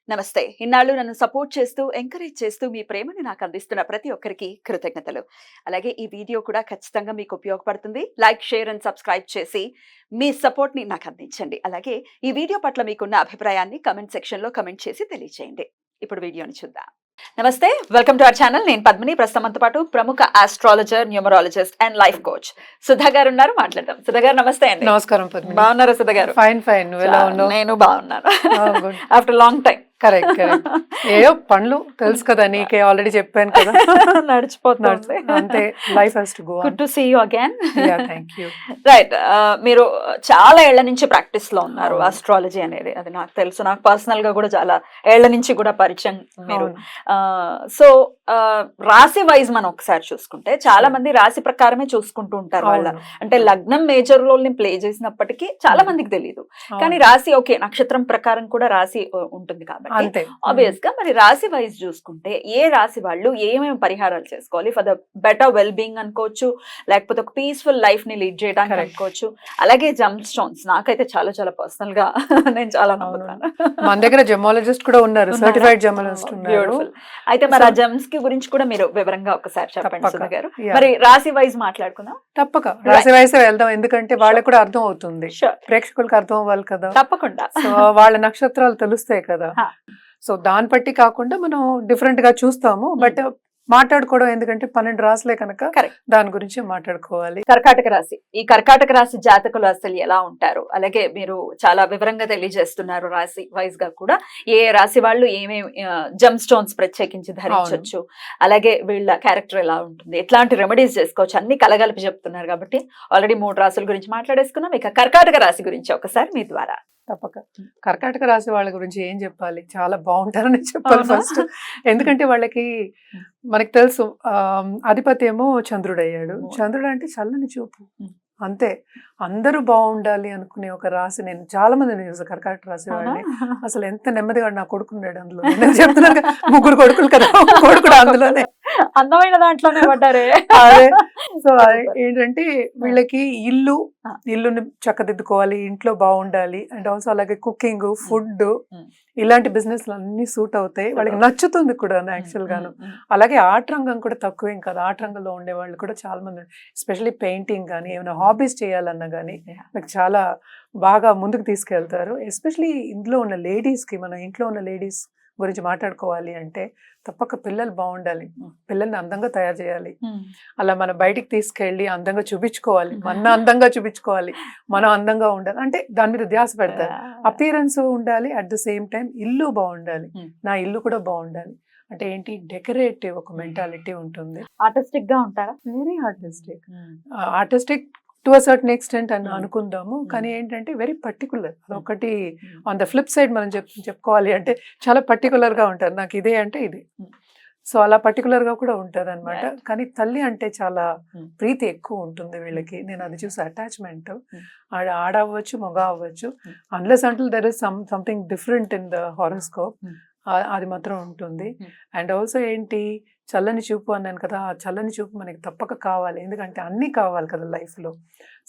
నమస్తే. ఇన్నాళ్ళు నన్ను సపోర్ట్ చేస్తూ, ఎంకరేజ్ చేస్తూ మీ ప్రేమని నాకు అందిస్తున్న ప్రతి ఒక్కరికి కృతజ్ఞతలు. అలాగే ఈ వీడియో కూడా ఖచ్చితంగా మీకు ఉపయోగపడుతుంది. లైక్, షేర్ అండ్ సబ్స్క్రైబ్ చేసి మీ సపోర్ట్‌ని నాకు అందించండి. అలాగే ఈ వీడియో పట్ల మీకున్న అభిప్రాయాన్ని కామెంట్ సెక్షన్‌లో కామెంట్ చేసి తెలియజేయండి. ఇప్పుడు వీడియోని చూద్దాం. నమస్తే. Welcome to our channel. నేను పద్మిని. ప్రస్తుతం మనతో పాటు ప్రముఖ astrologer, numerologist and life coach Sudha గారు ఉన్నారు. మాట్లాడదాం. సుధా గారు నమస్తే అండి. నమస్కారం పద్మిని. బాగున్నారా సుధా గారు? Fine fine. నువ్వు ఎలా ఉన్నావు? నేను బాగున్నాను. After long time. Correct correct. ఏయో పనులు తెలుసు కదా నీకే, ఆల్రెడీ చెప్పాను కదా. నడిచిపోతుంది అంతే, life has to go on. Good to see you again. Yeah, thank you. Right. మీరు చాలా ఏళ్ల నుంచి ప్రాక్టీస్ లో ఉన్నారు ఆస్ట్రాలజీ అనేది. అది నాకు తెలుసు. నాకు పర్సనల్ గా కూడా చాలా ఏళ్ల నుంచి కూడా పరిచయం మీరు. సో రాశి వైజ్ మనం ఒకసారి చూసుకుంటే చాలా మంది రాశి ప్రకారమే చూసుకుంటూ ఉంటారు. వాళ్ళ అంటే లగ్నం మేజర్ రోల్ ని ప్లే చేసినప్పటికీ చాలా మందికి తెలియదు. కానీ రాశి ఓకే, నక్షత్రం ప్రకారం కూడా రాశి ఉంటుంది కాబట్టి ఆబ్వియస్ గా మరి రాశి వైజ్ చూసుకుంటే ఏ రాశి వాళ్ళు ఏమేమి పరిహారాలు చేసుకోవాలి for the better well being అనుకోవచ్చు, లేకపోతే ఒక పీస్ఫుల్ లైఫ్ ని లీడ్ చేయడానికి అనుకోవచ్చు. అలాగే జమ్ స్టోన్స్ నాకైతే చాలా చాలా పర్సనల్ గా నేను చాలా నమ్ముతాను. మన దగ్గర జెమాలజిస్ట్ కూడా ఉన్నారు, సర్టిఫైడ్ జెమాలజిస్ట్ ఉన్నారు. అయితే మరి ఆ జమ్స్ కి గురించి కూడా మీరు వివరంగా ఒకసారి చెప్పండి సుధా గారు. మరి రాశి వైజ్ మాట్లాడుకుందాం. తప్పక రాశి వైజ్ వెళ్దాం, ఎందుకంటే వాళ్ళకి కూడా అర్థం అవుతుంది, ప్రేక్షకులకు అర్థం అవ్వాలి కదా. తప్పకుండా. సో వాళ్ళ నక్షత్రాలు తెలుస్తాయి కదా. సో దాన్ని బట్టి కాకుండా మనం డిఫరెంట్ గా చూస్తాము, బట్ మాట్లాడుకోవడం ఎందుకంటే 12 రాశులే కనుక దాని గురించి మాట్లాడుకోవాలి. కర్కాటక రాశి, ఈ కర్కాటక రాశి జాతకులు అసలు ఎలా ఉంటారు, అలాగే మీరు చాలా వివరంగా తెలియజేస్తున్నారు రాశి వైజ్ గా కూడా ఏ రాశి వాళ్ళు ఏమేమి జమ్ స్టోన్స్ ప్రత్యేకించి ధరించవచ్చు, అలాగే వీళ్ళ క్యారెక్టర్ ఎలా ఉంటుంది, ఎట్లాంటి రెమెడీస్ చేసుకోవచ్చు, అన్ని కలగలిపి చెప్తున్నారు. కాబట్టి ఆల్రెడీ 3 రాశుల గురించి మాట్లాడేసుకున్నాం. ఇక కర్కాటక రాశి గురించి ఒకసారి మీ ద్వారా. తప్పక కర్కాటక రాశి వాళ్ళ గురించి ఏం చెప్పాలి, చాలా బాగుంటారని చెప్పాలి ఫస్ట్. ఎందుకంటే వాళ్ళకి మనకి తెలుసు అధిపతి ఏమో చంద్రుడు అయ్యాడు. చంద్రుడు అంటే చల్లని చూపు, అంతే. అందరూ బాగుండాలి అనుకునే ఒక రాశి. నేను చాలా మంది చూసాను కర్కాటక రాశి వాళ్ళని. అసలు ఎంత నెమ్మదిగా నా కొడుకున్నాడు అందులో. నేను చెప్తున్నాను 3 కొడుకులు కదా, కొడుకుడు అందులోనే అందమైన దాంట్లోనే పడ్డారే. అదే. సో ఏంటంటే వీళ్ళకి ఇల్లుని చక్కదిద్దుకోవాలి, ఇంట్లో బాగుండాలి, అండ్ ఆల్సో అలాగే కుకింగ్, ఫుడ్, ఇలాంటి బిజినెస్ అన్ని సూట్ అవుతాయి. వాళ్ళకి నచ్చుతుంది కూడా యాక్చువల్ గాను. అలాగే ఆర్ట్ రంగం కూడా తక్కువేం కాదు. ఆర్ట్ రంగంలో ఉండే వాళ్ళు కూడా చాలా మంది, ఎస్పెషల్లీ పెయింటింగ్ కానీ ఏమైనా హాబీస్ చేయాలన్నా కానీ నాకు చాలా బాగా ముందుకు తీసుకెళ్తారు. ఎస్పెషల్లీ ఇంట్లో ఉన్న లేడీస్కి, మన ఇంట్లో ఉన్న లేడీస్ గురించి మాట్లాడుకోవాలి అంటే తప్పక పిల్లలు బాగుండాలి, పిల్లల్ని అందంగా తయారు చేయాలి. అలా మనం బయటికి తీసుకెళ్ళి అందంగా చూపించుకోవాలి, మన అందంగా చూపించుకోవాలి, మనం అందంగా ఉండాలి అంటే దాని మీద ధ్యాస పెడతారు. అపియరెన్స్ ఉండాలి, అట్ ద సేమ్ టైం ఇల్లు బాగుండాలి, నా ఇల్లు కూడా బాగుండాలి. అంటే ఏంటి, డెకరేటివ్ ఒక మెంటాలిటీ ఉంటుంది. ఆర్టిస్టిక్ గా ఉంటారా? Very artistic to a certain extent అని అనుకుందాము. కానీ ఏంటంటే వెరీ పర్టికులర్. అదొకటి ఆన్ ద ఫ్లిప్ సైడ్ మనం చెప్పుకోవాలి అంటే చాలా పర్టికులర్ గా ఉంటారు. నాకు ఇదే అంటే ఇది. సో అలా పర్టికులర్ గా కూడా ఉంటారు అనమాట. కానీ తల్లి అంటే చాలా ప్రీతి ఎక్కువ ఉంటుంది వీళ్ళకి. నేను అది చూసి అటాచ్మెంట్, ఆడ అవ్వచ్చు, మగ అవ్వచ్చు, unless until there is something different in the horoscope, అది మాత్రం ఉంటుంది. అండ్ ఆల్సో ఏంటి, చల్లని చూపు అన్నాను కదా, ఆ చల్లని చూపు మనకి తప్పక కావాలి, ఎందుకంటే అన్నీ కావాలి కదా లైఫ్లో.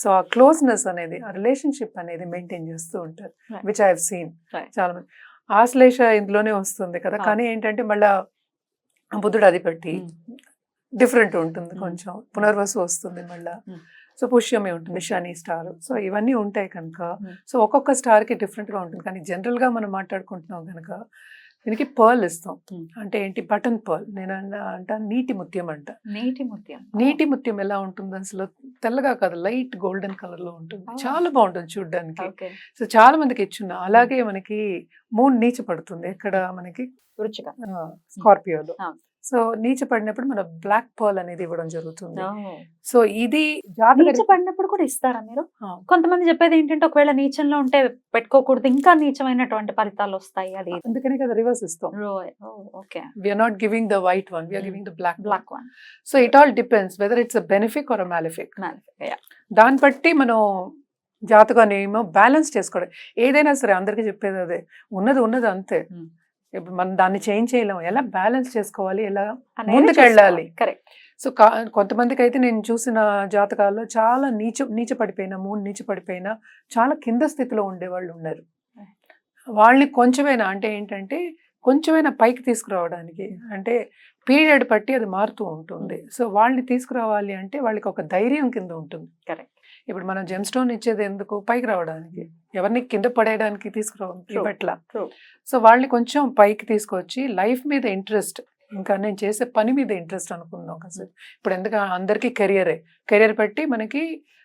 సో ఆ క్లోజ్నెస్ అనేది, ఆ రిలేషన్షిప్ అనేది మెయింటైన్ చేస్తూ ఉంటారు, విచ్ ఐ హావ్ సీన్ చాలా మంది. ఆశ్లేష ఇందులోనే వస్తుంది కదా, కానీ ఏంటంటే మళ్ళా బుధుడు అధిపతి డిఫరెంట్ ఉంటుంది కొంచెం, పునర్వసు వస్తుంది మళ్ళా. సో పుష్యమే ఉంటుంది, శని స్టార్. సో ఇవన్నీ ఉంటాయి కనుక సో ఒక్కొక్క స్టార్కి డిఫరెంట్గా ఉంటుంది. కానీ జనరల్గా మనం మాట్లాడుకుంటున్నాం కనుక దీనికి పర్ల్ ఇస్తాం. అంటే ఏంటి, బటన్ పర్ల్. నేను అంట నీటి ముత్యం అంట. నీటి ముత్యం ఎలా ఉంటుంది అసలు, తెల్లగా కాదు, లైట్ గోల్డెన్ కలర్ లో ఉంటుంది, చాలా బాగుంటుంది చూడ్డానికి. సో చాలా మందికి ఇచ్చున్నా. అలాగే మనకి మూన్ నీచ పడుతుంది ఎక్కడ, మనకి స్కార్పియోలో. సో నీచ పడినప్పుడు మన బ్లాక్ పర్ల్ అనేది ఇవ్వడం జరుగుతుంది. సో ఇది నీచ పడినప్పుడు కూడా ఇస్తారా మీరు? కొంతమంది చెప్పేది ఏంటంటే ఒకవేళ నీచంలో ఉంటే పెట్టుకోకూడదు, ఇంకా నీచమైనటువంటి ఫలితాలు వస్తాయి, అది అందుకనే కదా రివర్స్ ఇస్తాం. We are not giving the white one, we are giving the black one. So it all depends whether it's a benefic or a malefic. దాన్ని బట్టి మనం జాతకాన్ని ఏమో బ్యాలెన్స్ చేసుకోవడం. ఏదైనా సరే అందరికీ చెప్పేది అదే, ఉన్నది అంతే. ఇప్పుడు మనం దాన్ని చేంజ్ చేయలేము, ఎలా బ్యాలెన్స్ చేసుకోవాలి, ఎలా ముందుకు వెళ్ళాలి. కరెక్ట్. సో కొంతమందికి అయితే నేను చూసిన జాతకాల్లో చాలా నీచ పడిపోయినా, మూన్ నీచ పడిపోయినా చాలా కింద స్థితిలో ఉండేవాళ్ళు ఉన్నారు. వాళ్ళని కొంచెమైనా అంటే ఏంటంటే కొంచెమైనా పైకి తీసుకురావడానికి అంటే పీరియడ్ బట్టి అది మారుతూ ఉంటుంది. సో వాళ్ళని తీసుకురావాలి అంటే వాళ్ళకి ఒక ధైర్యం కింద ఉంటుంది. కరెక్ట్. ఇప్పుడు మనం జెమ్ స్టోన్ ఇచ్చేది ఎందుకు? పైకి రావడానికి, ఎవరిని కింద పడేయడానికి ఇవ్వట్లా. సో వాళ్ళని కొంచెం పైకి తీసుకొచ్చి లైఫ్ మీద ఇంట్రెస్ట్, ఇంకా నేను చేసే పని మీద ఇంట్రెస్ట్ అనుకుందాం కదా. ఇప్పుడు ఎందుకు అందరికీ కెరియర్ పెట్టి మనకి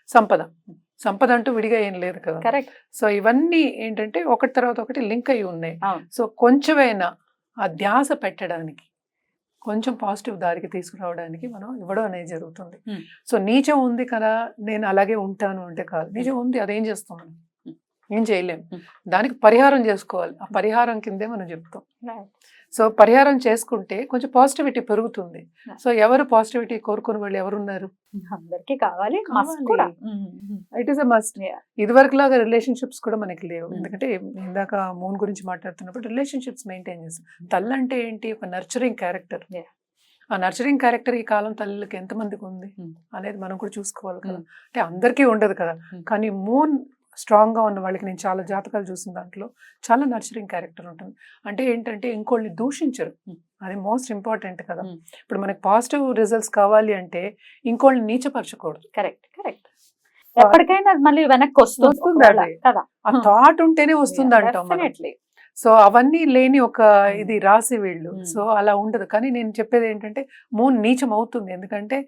సంపద అంటూ విడిగా ఏం లేదు కదా. కరెక్ట్. సో ఇవన్నీ ఏంటంటే ఒకటి తర్వాత ఒకటి లింక్ అయి ఉన్నాయి. సో కొంచెమైనా ఆ ధ్యాస పెట్టడానికి, కొంచెం పాజిటివ్ దారికి తీసుకురావడానికి మనం ఇవ్వడం అనేది జరుగుతుంది. సో నీచం ఉంది కదా నేను అలాగే ఉంటాను అంటే కాదు, నీచం ఉంది అదేం చేస్తాం మనం, ఏం చేయలేం. దానికి పరిహారం చేసుకోవాలి. ఆ పరిహారం కిందే మనం చెప్తాం. సో పరిహారం చేసుకుంటే కొంచెం పాజిటివిటీ పెరుగుతుంది. సో ఎవరు పాజిటివిటీ కోరుకునే వాళ్ళు ఎవరున్నారు? అందరికీ కావాలి. It is a must. ఇదివరకు లాగా రిలేషన్షిప్స్ కూడా మనకి లేవు. ఎందుకంటే ఇందాక మూన్ గురించి మాట్లాడుతున్నప్పుడు రిలేషన్షిప్స్ మెయింటైన్ చేస్తాం. తల్లి అంటే ఏంటి? ఒక నర్చరింగ్ క్యారెక్టర్. ఆ నర్చరింగ్ క్యారెక్టర్ ఈ కాలం తల్లికి ఎంతమందికి ఉంది అనేది మనం కూడా చూసుకోవాలి కదా. అంటే అందరికీ ఉండదు కదా. కానీ మూన్ స్ట్రాంగ్ గా ఉన్న వాళ్ళకి నేను చాలా జాతకాలు చూసిన దాంట్లో చాలా నర్చరింగ్ క్యారెక్టర్ ఉంటుంది. అంటే ఏంటంటే ఇంకోళ్ళని దూషించరు, అది మోస్ట్ ఇంపార్టెంట్ కదా. ఇప్పుడు మనకి పాజిటివ్ రిజల్ట్స్ కావాలి అంటే ఇంకోళ్ళని నీచపరచకూడదు. కరెక్ట్. ఎప్పటికైనా మళ్ళీ వెనక్కి వస్తుంది కదా. ఆ థాట్ ఉంటేనే వస్తుంది అంటాం. సో అవన్నీ లేని ఒక ఇది రాసి వీళ్ళు. సో అలా ఉండదు. కానీ నేను చెప్పేది ఏంటంటే మూన్ నీచం అవుతుంది. ఎందుకంటే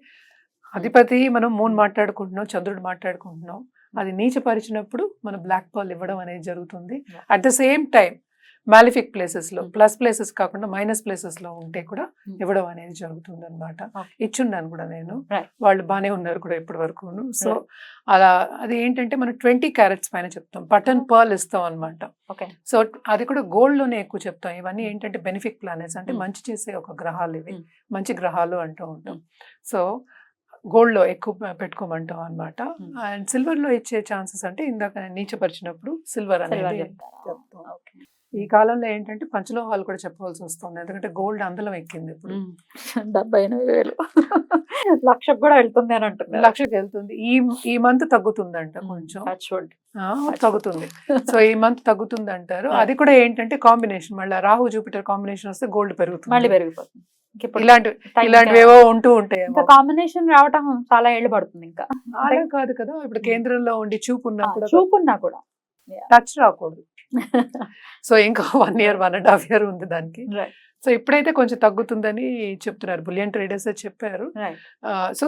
అధిపతి మనం మూన్ మాట్లాడుకుంటున్నాం, చంద్రుడు మాట్లాడుకుంటున్నాం. అది నీచపరిచినప్పుడు మన బ్లాక్ బాల్ ఇవ్వడం అనేది జరుగుతుంది. At the same time malefic places లో, ప్లస్ ప్లేసెస్ కాకుండా మైనస్ ప్లేసెస్ లో ఉంటే కూడా ఇవ్వడం అనేది జరుగుతుంది అనమాట. ఇచ్చున్నాను కూడా నేను, వాళ్ళు బాగానే ఉన్నారు కూడా ఇప్పటి వరకు. సో అలా అది ఏంటంటే మనం 20 క్యారెట్స్ పైన చెప్తాం, బటన్ పర్ల్ ఇస్తాం అనమాట. సో అది కూడా గోల్డ్ లోనే ఎక్కువ చెప్తాం. ఇవన్నీ ఏంటంటే బెనిఫిక్ ప్లానెట్స్, అంటే మంచి చేసే ఒక గ్రహాలు, ఇవి మంచి గ్రహాలు అంటూ ఉంటాం. సో గోల్డ్ లో ఎక్కువ పెట్టుకోమంటాం అనమాట. అండ్ సిల్వర్ లో ఇచ్చే ఛాన్సెస్ అంటే ఇందాక నీచపరిచినప్పుడు సిల్వర్ అనేది చెప్తాం. ఈ కాలంలో ఏంటంటే పంచలోహాలు కూడా చెప్పవలసి వస్తుంది. ఎందుకంటే గోల్డ్ అందలం ఎక్కింది ఇప్పుడు. 78,000 లక్షకు కూడా వెళ్తుంది అని అంటున్నారు. లక్షకి వెళ్తుంది. ఈ మంత్ తగ్గుతుందంట, కొంచెం తగ్గుతుంది. సో ఈ మంత్ తగ్గుతుంది అంటారు. అది కూడా ఏంటంటే కాంబినేషన్, మళ్ళీ రాహు జూపిటర్ కాంబినేషన్ వస్తే గోల్డ్ పెరుగుతుంది, మళ్ళీ పెరిగిపోతుంది. ఇలాంటివేవో ఉంటూ ఉంటాయి. కాంబినేషన్ రావటం చాలా ఏళ్ళు పడుతుంది. ఇంకా అలా కాదు కదా, ఇప్పుడు కేంద్రంలో ఉండి చూపున్నా కూడా టచ్ రాకూడదు. సో ఇంకా 1 year 1.5 year ఉంది దానికి. సో ఇప్పుడైతే కొంచెం తగ్గుతుందని చెప్తున్నారు, బులియన్ ట్రేడర్స్ చెప్పారు. సో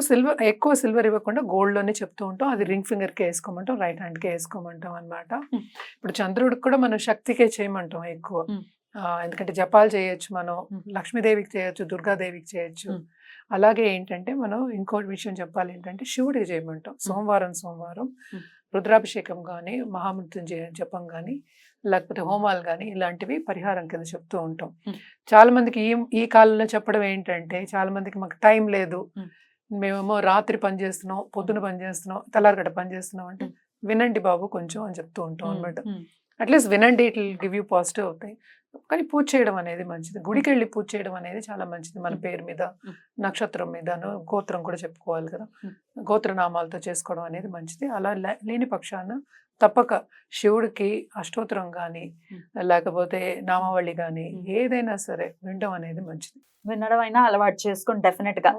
ఎక్కువ సిల్వర్ ఇవ్వకుండా గోల్డ్ లోనే చెప్తూ ఉంటాం. అది రింగ్ ఫింగర్ కే వేసుకోమంటాం, రైట్ హ్యాండ్ కే వేసుకోమంటాం అనమాట. ఇప్పుడు చంద్రుడికి కూడా మనం శక్తికే చేయమంటాం ఎక్కువ. ఎందుకంటే జపాలు చేయొచ్చు, మనం లక్ష్మీదేవికి చేయొచ్చు, దుర్గాదేవికి చేయొచ్చు. అలాగే ఏంటంటే మనం ఇంకోటి విషయం చెప్పాలి ఏంటంటే శివుడికి చేయమంటాం. సోమవారం రుద్రాభిషేకం కానీ, మహామృత్యుంజయ జపం కానీ, లేకపోతే హోమాలు కానీ ఇలాంటివి పరిహారం కింద చెప్తూ ఉంటాం. చాలా మందికి ఈ కాలంలో చెప్పడం ఏంటంటే, చాలా మందికి మాకు టైం లేదు, మేమేమో రాత్రి పని చేస్తున్నాం, పొద్దున పని చేస్తున్నాం, తెల్లారగడ పని చేస్తున్నాం అంటే వినండి బాబు కొంచెం అని చెప్తూ ఉంటాం అనమాట. అట్లీస్ట్ వినండి, it will give you positive అవుతాయి. కానీ పూజ చేయడం అనేది మంచిది, గుడికి వెళ్ళి పూజ చేయడం అనేది చాలా మంచిది. మన పేరు మీద, నక్షత్రం మీదను, గోత్రం కూడా చెప్పుకోవాలి కదా, గోత్రనామాలతో చేసుకోవడం అనేది మంచిది. అలా లేని పక్షాన తప్పక శివుడికి అష్టోత్తరం కానీ, లేకపోతే నామావళి కానీ ఏదైనా సరే వినడం అనేది మంచిది. వినడం అయినా అలవాటు చేసుకుని డెఫినెట్ గా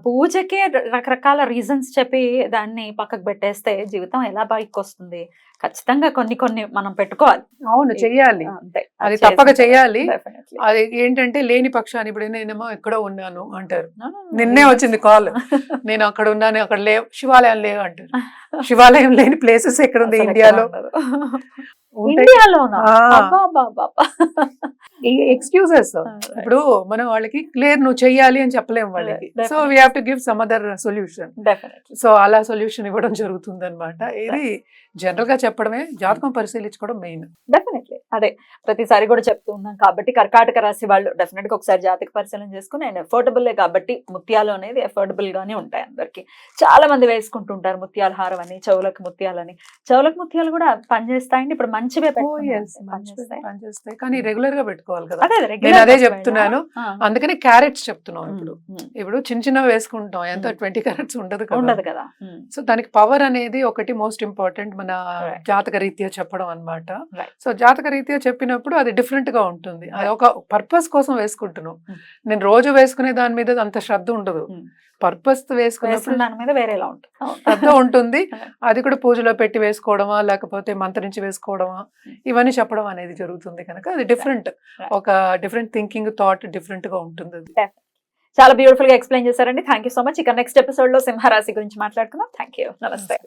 పూజకే రకరకాల రీజన్స్ చెప్పి దాన్ని పక్కకు పెట్టేస్తే జీవితం ఎలా పైకి వస్తుంది? ఖచ్చితంగా కొన్ని మనం పెట్టుకోవాలి. అవును, చెయ్యాలి, అది తప్పక చెయ్యాలి. అది ఏంటంటే లేని పక్షాన్ని, ఇప్పుడు నేనేమో ఎక్కడో ఉన్నాను అంటారు, నిన్నే వచ్చింది కాల్, నేను అక్కడ ఉన్నాను, అక్కడ లేవు, శివాలయం లేవు అంటారు. శివాలయం లేని ప్లేసెస్ ఎక్కడ ఉంది ఇండియాలో? ఎక్స్క్యూజెస్. ఇప్పుడు మనం వాళ్ళకి క్లియర్ నువ్వు చెయ్యాలి అని చెప్పలేము వాళ్ళకి. So we have to give some other solution. So అలా సొల్యూషన్ ఇవ్వడం జరుగుతుంది అనమాట. ఇది జనరల్ గా చెప్పడమే, జాతకం పరిశీలించుకోవడం మెయిన్. డెఫినెట్లీ అదే ప్రతిసారి కూడా చెప్తూ ఉన్నాం కాబట్టి కర్కాటక రాశి వాళ్ళు డెఫినెట్ గా ఒకసారి జాతక పరిశీలన చేసుకుని, ఆయన ఎఫోర్డబుల్ కాబట్టి ముత్యాలు అనేది ఎఫోర్డబుల్ గానే ఉంటాయి అందరికి. చాలా మంది వేసుకుంటుంటారు ముత్యాల హారం అని, చెవులకు ముత్యాలని. చెవులకు ముత్యాలు కూడా పనిచేస్తాయండి ఇప్పుడు, మంచివే పనిచేస్తాయి, కానీ రెగ్యులర్ గా పెట్టుకోవాలి కదా. నేను అదే చెప్తున్నాను. అందుకే అందుకని క్యారెట్స్ చెప్తున్నాం ఇప్పుడు చిన్న చిన్న వేసుకుంటాం ఎంత 20 క్యారెట్స్ ఉండదు ఉండదు కదా. కదా. సో దానికి పవర్ అనేది ఒకటి మోస్ట్ ఇంపార్టెంట్ మన Right. జాతక రీత్యా చెప్పడం అన్నమాట. Right. సో జాతక రీత్యా చెప్పినప్పుడు అది డిఫరెంట్ గా ఉంటుంది, అది ఒక పర్పస్ కోసం వేసుకుంటున్నాం. నేను రోజు వేసుకునే దాని మీద అంత శ్రద్ధ ఉండదు, పర్పస్ వేసుకున్నప్పుడు వేసుకున్న దాని మీద వేరేలా ఉంటుంది. శ్రద్ధ ఉంటుంది. అది కూడా పూజలో పెట్టి వేసుకోవడమా లేకపోతే మంత్రించి వేసుకోవడమా ఇవన్నీ చెప్పడం అనేది జరుగుతుంది కనుక అది డిఫరెంట్, Right. ఒక డిఫరెంట్ థింకింగ్ థాట్ డిఫరెంట్ గా ఉంటుంది అది. చాలా బ్యూటిఫుల్ గా ఎక్స్ప్లెయిన్ చేశారండి. Thank you so much. ఇక నెక్స్ట్ ఎపిసోడ్ లో సింహరాశి గురించి మాట్లాడుకుందాం. Thank you. నమస్తే.